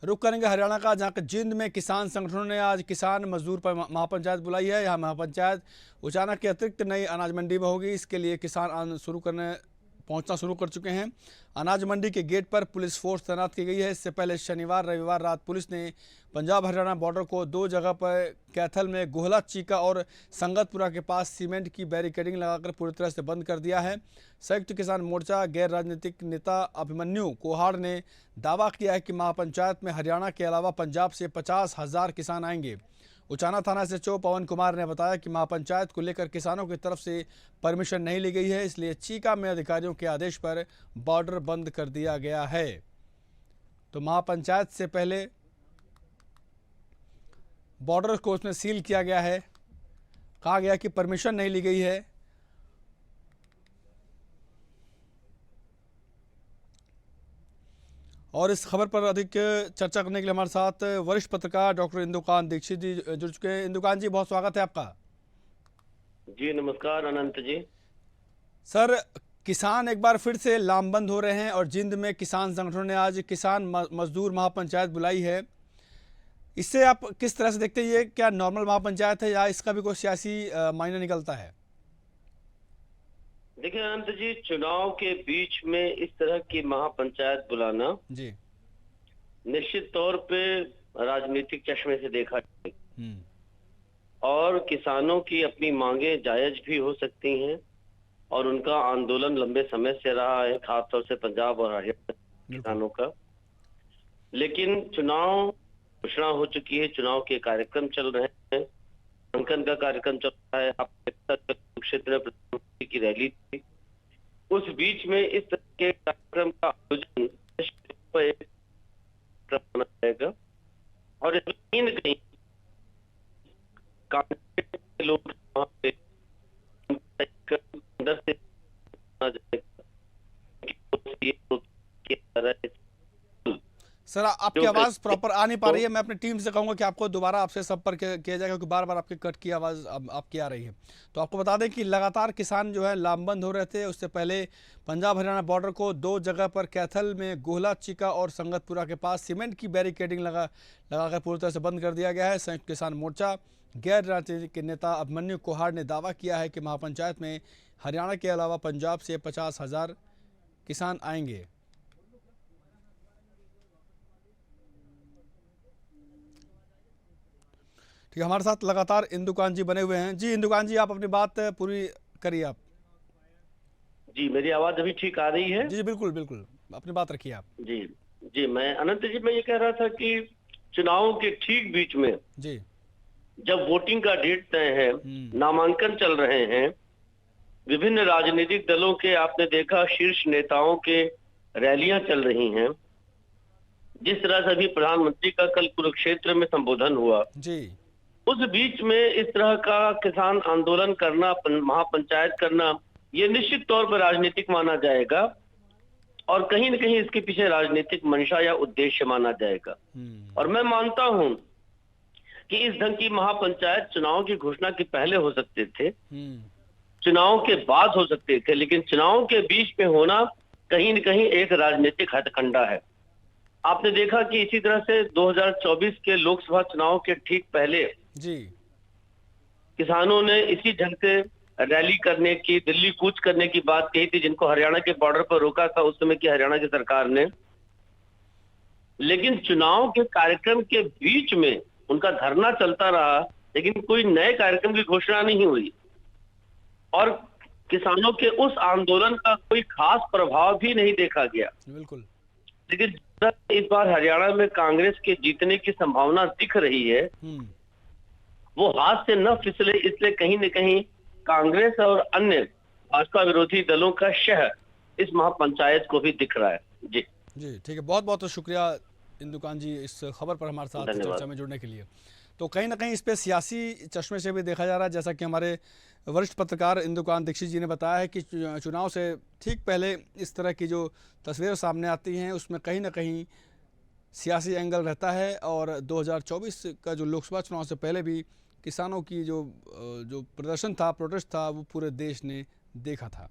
रुख करेंगे हरियाणा का, जहां जिंद में किसान संगठनों ने आज किसान मजदूर पर महापंचायत बुलाई है। यहां महापंचायत उचाना के अतिरिक्त नई अनाज मंडी में होगी। इसके लिए किसान पहुंचना शुरू कर चुके हैं। अनाज मंडी के गेट पर पुलिस फोर्स तैनात की गई है। इससे पहले शनिवार रविवार रात पुलिस ने पंजाब हरियाणा बॉर्डर को 2 जगह पर कैथल में गोहला चीका और संगतपुरा के पास सीमेंट की बैरिकेडिंग लगाकर पूरी तरह से बंद कर दिया है। संयुक्त किसान मोर्चा गैर राजनीतिक नेता अभिमन्यु कोहाड़ ने दावा किया है कि महापंचायत में हरियाणा के अलावा पंजाब से 50,000 किसान आएंगे। उचाना थाना SHO पवन कुमार ने बताया कि महापंचायत को लेकर किसानों की तरफ से परमिशन नहीं ली गई है, इसलिए चीका में अधिकारियों के आदेश पर बॉर्डर बंद कर दिया गया है। तो महापंचायत से पहले बॉर्डर को उसमें सील किया गया है। कहा गया कि परमिशन नहीं ली गई है। और इस खबर पर अधिक चर्चा करने के लिए हमारे साथ वरिष्ठ पत्रकार डॉक्टर इंदुकांत दीक्षित जी जुड़ चुके हैं। इंदुकांत जी, बहुत स्वागत है आपका। जी नमस्कार अनंत जी। सर, किसान एक बार फिर से लामबंद हो रहे हैं और जिंद में किसान संगठनों ने आज किसान मजदूर महापंचायत बुलाई है। इससे आप किस तरह से देखते हैं? ये क्या नॉर्मल महापंचायत है या इसका भी कोई सियासी मायने निकलता है? देखिए अनंत जी, चुनाव के बीच में इस तरह की महापंचायत बुलाना जी निश्चित तौर पे राजनीतिक चश्मे से देखा जाए और किसानों की अपनी मांगे जायज भी हो सकती हैं और उनका आंदोलन लंबे समय से रहा है, खासतौर से पंजाब और हरियाणा किसानों का। लेकिन चुनाव घोषणा हो चुकी है, चुनाव के कार्यक्रम चल रहे हैं, नामांकन का कार्यक्रम चल रहा है। क्षेत्र में प्रधानमंत्री की रैली थी, उस बीच में इस तरह के कार्यक्रम का आयोजन करना जाएगा और कहीं न कहीं कांग्रेस के लोग वहां पे अंदर से सर, आपकी आवाज प्रॉपर आ नहीं पा रही है। मैं अपनी टीम से कहूंगा कि आपको दोबारा आपसे संपर्क किया जाएगा, क्योंकि बार बार आपकी कट की आवाज आपकी आ रही है। तो आपको बता दें कि लगातार किसान जो है लामबंद हो रहे थे। उससे पहले पंजाब हरियाणा बॉर्डर को 2 जगह पर कैथल में गोहला चीका और संगतपुरा के पास सीमेंट की बैरिकेडिंग लगाकर पूरी तरह से बंद कर दिया गया है। संयुक्त किसान मोर्चा गैर राजनीतिक नेता अभिमन्यु कोहाड़ ने दावा किया है कि महापंचायत में हरियाणा के अलावा पंजाब से 50,000 किसान आएंगे। ठीक है, हमारे साथ लगातार इंदुकांत जी बने हुए हैं। जी इंदुकांत जी, आप अपनी बात पूरी करिए आप। जी, मेरी आवाज अभी ठीक आ रही है? जी बिल्कुल बिल्कुल, अपनी बात रखिए आप। जी जी, मैं अनंत जी, मैं ये कह रहा था कि चुनाव के ठीक बीच में जी जब वोटिंग का डेट तय है, नामांकन चल रहे हैं, विभिन्न राजनीतिक दलों के आपने देखा शीर्ष नेताओं के रैलियां चल रही हैं, जिस तरह से अभी प्रधानमंत्री का कल कुरुक्षेत्र में संबोधन हुआ जी, उस बीच में इस तरह का किसान आंदोलन करना, महापंचायत करना, ये निश्चित तौर पर राजनीतिक माना जाएगा और कहीं न कहीं इसके पीछे राजनीतिक मंशा या उद्देश्य माना जाएगा। और मैं मानता हूं कि इस ढंग की महापंचायत चुनाव की घोषणा के पहले हो सकते थे, चुनाव के बाद हो सकते थे, लेकिन चुनाव के बीच में होना कहीं न कहीं एक राजनीतिक हथकंडा है। आपने देखा कि इसी तरह से 2024 के लोकसभा चुनाव के ठीक पहले जी किसानों ने इसी ढंग से रैली करने की, दिल्ली कूच करने की बात कही थी, जिनको हरियाणा के बॉर्डर पर रोका था उस समय की हरियाणा की सरकार ने। लेकिन चुनाव के कार्यक्रम के बीच में उनका धरना चलता रहा, लेकिन कोई नए कार्यक्रम की घोषणा नहीं हुई और किसानों के उस आंदोलन का कोई खास प्रभाव भी नहीं देखा गया। बिल्कुल। लेकिन इस बार हरियाणा में कांग्रेस के जीतने की संभावना दिख रही है, वो हाथ से न फिसले, इसलिए कहीं न कहीं कांग्रेस और अन्य भाजपा विरोधी दलों का शहर इस महापंचायत को भी दिख रहा है। जी जी, ठीक है, बहुत बहुत शुक्रिया इंदुकांत जी इस खबर पर हमारे साथ चर्चा में जुड़ने के लिए। तो कहीं ना कहीं इस पे सियासी चश्मे से भी देखा जा रहा है, जैसा कि हमारे वरिष्ठ पत्रकार इंदुकांत दीक्षित जी ने बताया है कि चुनाव से ठीक पहले इस तरह की जो तस्वीरें सामने आती हैं उसमें कहीं ना कहीं सियासी एंगल रहता है। और 2024 का जो लोकसभा चुनाव से पहले भी किसानों की जो प्रदर्शन था, प्रोटेस्ट था, वो पूरे देश ने देखा था।